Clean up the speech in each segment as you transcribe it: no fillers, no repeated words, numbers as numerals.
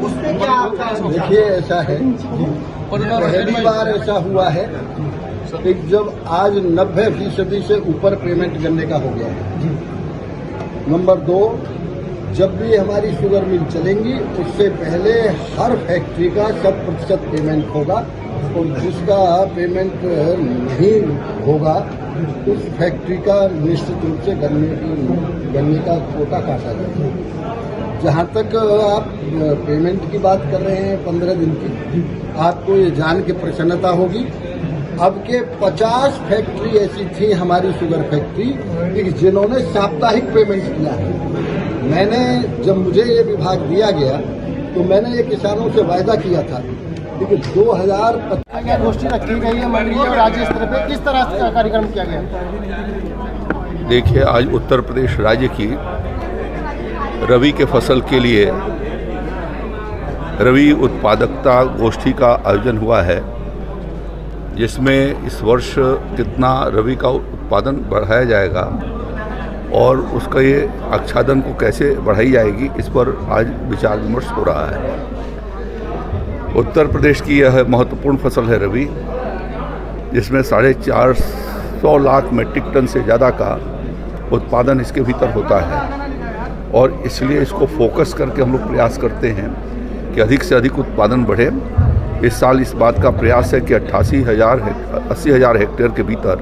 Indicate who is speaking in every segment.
Speaker 1: उसमें क्या आपका?
Speaker 2: देखिए, ऐसा है, पहली बार ऐसा हुआ है कि जब आज 90% से ऊपर पेमेंट गन्ने का हो गया है। नंबर 2, जब भी हमारी शुगर मिल चलेंगी उससे पहले हर फैक्ट्री का 100% पेमेंट होगा और जिसका पेमेंट नहीं होगा उस फैक्ट्री का निश्चित रूप से गन्ने का कोटा काटा जाएगा। जहाँ तक आप पेमेंट की बात कर रहे हैं 15 दिन की, आपको ये जान के प्रसन्नता होगी अब के 50 फैक्ट्री ऐसी थी हमारी शुगर फैक्ट्री जिन्होंने साप्ताहिक पेमेंट किया है। मैंने जब मुझे ये विभाग दिया गया तो मैंने ये किसानों से वायदा किया था कि 2025
Speaker 1: गोष्ठी रखी गई है मंडी और राज्य स्तर पे, किस तरह का कार्यक्रम किया गया?
Speaker 3: देखिए, आज उत्तर प्रदेश राज्य की रबी के फसल के लिए रबी उत्पादकता गोष्ठी का आयोजन हुआ है, जिसमें इस वर्ष कितना रबी का उत्पादन बढ़ाया जाएगा और उसका ये आच्छादन को कैसे बढ़ाई जाएगी, इस पर आज विचार विमर्श हो रहा है। उत्तर प्रदेश की यह महत्वपूर्ण फसल है रबी, जिसमें 450 लाख मीट्रिक टन से ज़्यादा का उत्पादन इसके भीतर होता है और इसलिए इसको फोकस करके हम लोग प्रयास करते हैं कि अधिक से अधिक उत्पादन बढ़े। इस साल इस बात का प्रयास है कि 80,000 हेक्टेयर के भीतर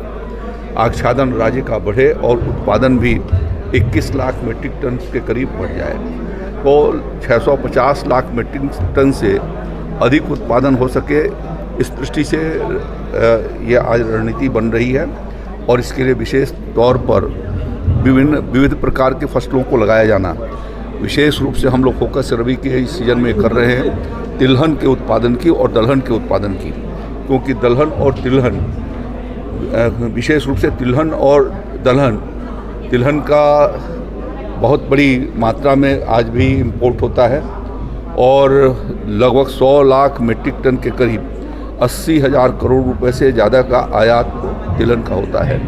Speaker 3: आच्छादन राज्य का बढ़े और उत्पादन भी 21 लाख मीट्रिक टन के करीब बढ़ जाए। तो 650 लाख मीट्रिक टन से अधिक उत्पादन हो सके, इस दृष्टि से ये आज रणनीति बन रही है और इसके लिए विशेष तौर पर विविध प्रकार के फसलों को लगाया जाना, विशेष रूप से हम लोग फोकस रबी के इस सीजन में कर रहे हैं तिलहन के उत्पादन की और दलहन के उत्पादन की, क्योंकि दलहन और तिलहन, विशेष रूप से तिलहन और तिलहन का बहुत बड़ी मात्रा में आज भी इम्पोर्ट होता है और लगभग 100 लाख मीट्रिक टन के करीब 80,000 करोड़ रुपए से ज़्यादा का आयात तिलहन का होता है।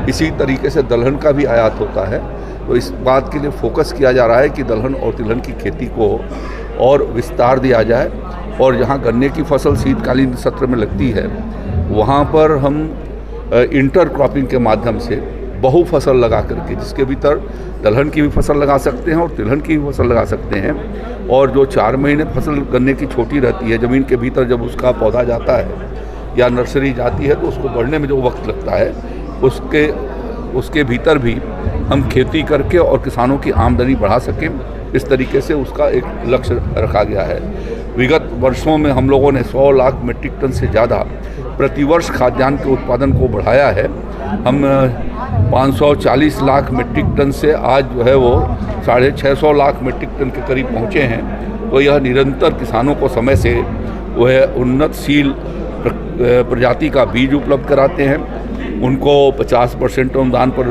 Speaker 3: इसी तरीके से दलहन का भी आयात होता है। तो इस बात के लिए फोकस किया जा रहा है कि दलहन और तिलहन की खेती को और विस्तार दिया जाए और जहाँ गन्ने की फसल शीतकालीन सत्र में लगती है वहाँ पर हम इंटर क्रॉपिंग के माध्यम से बहु फसल लगा करके, जिसके भीतर दलहन की भी फसल लगा सकते हैं और तिलहन की भी फसल लगा सकते हैं, और जो 4 महीने फसल गन्ने की छोटी रहती है ज़मीन के भीतर, जब उसका पौधा जाता है या नर्सरी जाती है तो उसको बढ़ने में जो वक्त लगता है उसके भीतर भी हम खेती करके और किसानों की आमदनी बढ़ा सकें, इस तरीके से उसका एक लक्ष्य रखा गया है। विगत वर्षों में हम लोगों ने 100 लाख मीट्रिक टन से ज़्यादा प्रतिवर्ष खाद्यान्न के उत्पादन को बढ़ाया है। हम 540 लाख मीट्रिक टन से आज जो है वो 650 लाख मीट्रिक टन के करीब पहुँचे हैं। तो यह निरंतर किसानों को समय से वह उन्नतशील प्रजाति का बीज उपलब्ध कराते हैं, उनको 50% अनुदान पर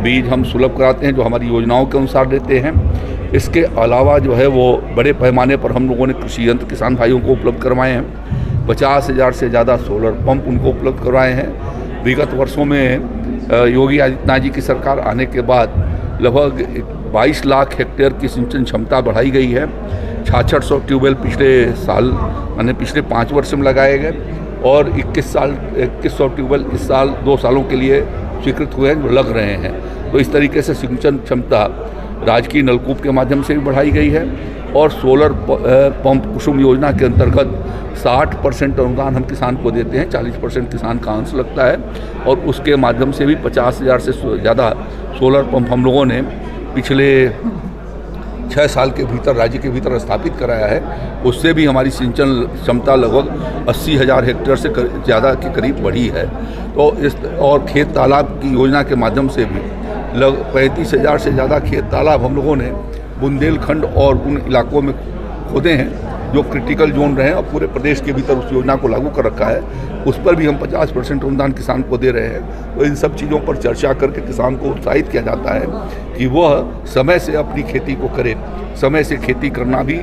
Speaker 3: बीज हम सुलभ कराते हैं जो हमारी योजनाओं के अनुसार देते हैं। इसके अलावा जो है वो बड़े पैमाने पर हम लोगों ने कृषि यंत्र किसान भाइयों को उपलब्ध करवाए हैं। 50,000 से ज़्यादा सोलर पंप उनको उपलब्ध करवाए हैं। विगत वर्षों में योगी आदित्यनाथ जी की सरकार आने के बाद लगभग 22 लाख हेक्टेयर की सिंचन क्षमता बढ़ाई गई है। 6600 ट्यूबवेल पिछले साल यानी पिछले 5 वर्ष में लगाए गए और 2100 ट्यूबवेल इस साल 2 सालों के लिए स्वीकृत हुए हैं जो लग रहे हैं। तो इस तरीके से सिंचन क्षमता राजकीय नलकूप के माध्यम से भी बढ़ाई गई है और सोलर पंप कुसुम योजना के अंतर्गत 60% अनुदान हम किसान को देते हैं, 40% किसान का अंश लगता है और उसके माध्यम से भी 50,000 से ज़्यादा सोलर पंप हम लोगों ने पिछले 6 साल के भीतर राज्य के भीतर स्थापित कराया है। उससे भी हमारी सिंचन क्षमता लगभग 80,000 हेक्टेयर से ज़्यादा के करीब बढ़ी है। तो इस और खेत तालाब की योजना के माध्यम से भी लगभग 35,000 से ज़्यादा खेत तालाब हम लोगों ने बुंदेलखंड और उन इलाकों में खोदे हैं जो क्रिटिकल जोन रहे हैं और पूरे प्रदेश के भीतर उस योजना को लागू कर रखा है। उस पर भी हम 50% अनुदान किसान को दे रहे हैं। तो इन सब चीज़ों पर चर्चा करके किसान को उत्साहित किया जाता है कि वह समय से अपनी खेती को करे। समय से खेती करना भी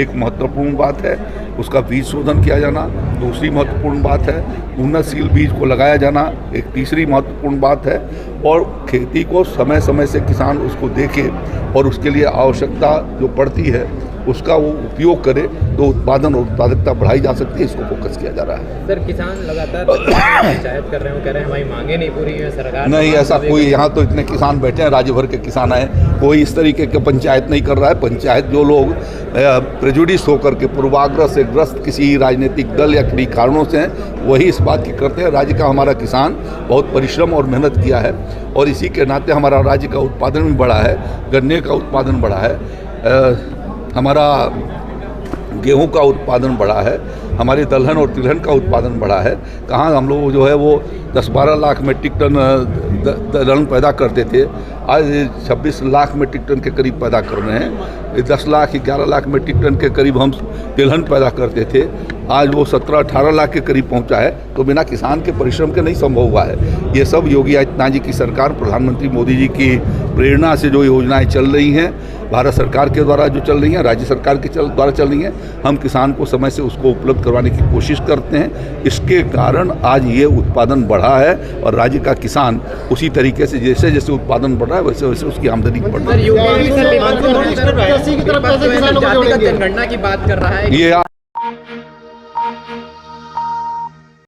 Speaker 3: एक महत्वपूर्ण बात है। उसका बीज शोधन किया जाना दूसरी महत्वपूर्ण बात है। उन्नतशील बीज को लगाया जाना एक तीसरी महत्वपूर्ण बात है। और खेती को समय समय से किसान उसको देखे और उसके लिए आवश्यकता जो पड़ती है उसका वो उपयोग करे तो उत्पादन और उत्पादकता बढ़ाई जा सकती है। इसको फोकस किया जा रहा है।
Speaker 4: सर, किसान लगातार पंचायत कर रहे हो, कह रहे हैं हमारी मांगे नहीं पूरी हुई है, सरकार
Speaker 3: नहीं, ऐसा कोई, यहाँ तो इतने किसान बैठे हैं, राज्य भर के किसान आए, कोई इस तरीके के पंचायत नहीं कर रहा है। पंचायत जो लोग प्रेजुडिस होकर के पूर्वाग्रह से ग्रस्त किसी राजनीतिक दल या किसी कारणों से हैं, वही इस बात की करते हैं। राज्य का हमारा किसान बहुत परिश्रम और मेहनत किया है और इसी के नाते हमारा राज्य का उत्पादन भी बढ़ा है, गन्ने का उत्पादन बढ़ा है, हमारा गेहूं का उत्पादन बढ़ा है, हमारे दलहन और तिलहन का उत्पादन बढ़ा है। कहाँ हम लोग जो है वो 10-12 लाख मेट्रिक टन दलहन पैदा करते थे, आज 26 लाख मेट्रिक टन के करीब पैदा कर रहे हैं। 10 लाख 11 लाख मेट्रिक टन के करीब हम तिलहन पैदा करते थे, आज वो 17-18 लाख के करीब पहुंचा है। तो बिना किसान के परिश्रम के नहीं संभव हुआ है। ये सब योगी आदित्यनाथ जी की सरकार, प्रधानमंत्री मोदी जी की प्रेरणा से जो योजनाएं चल रही हैं, भारत सरकार के द्वारा जो चल रही हैं, राज्य सरकार के द्वारा चल रही हैं, हम किसान को समय से उसको उपलब्ध करवाने की कोशिश करते हैं। इसके कारण आज ये उत्पादन बढ़ा है और राज्य का किसान उसी तरीके से जैसे जैसे उत्पादन बढ़ रहा है वैसे वैसे उसकी आमदनी बढ़ रही है।
Speaker 4: जनगणना की बात कर रहा है।
Speaker 3: ये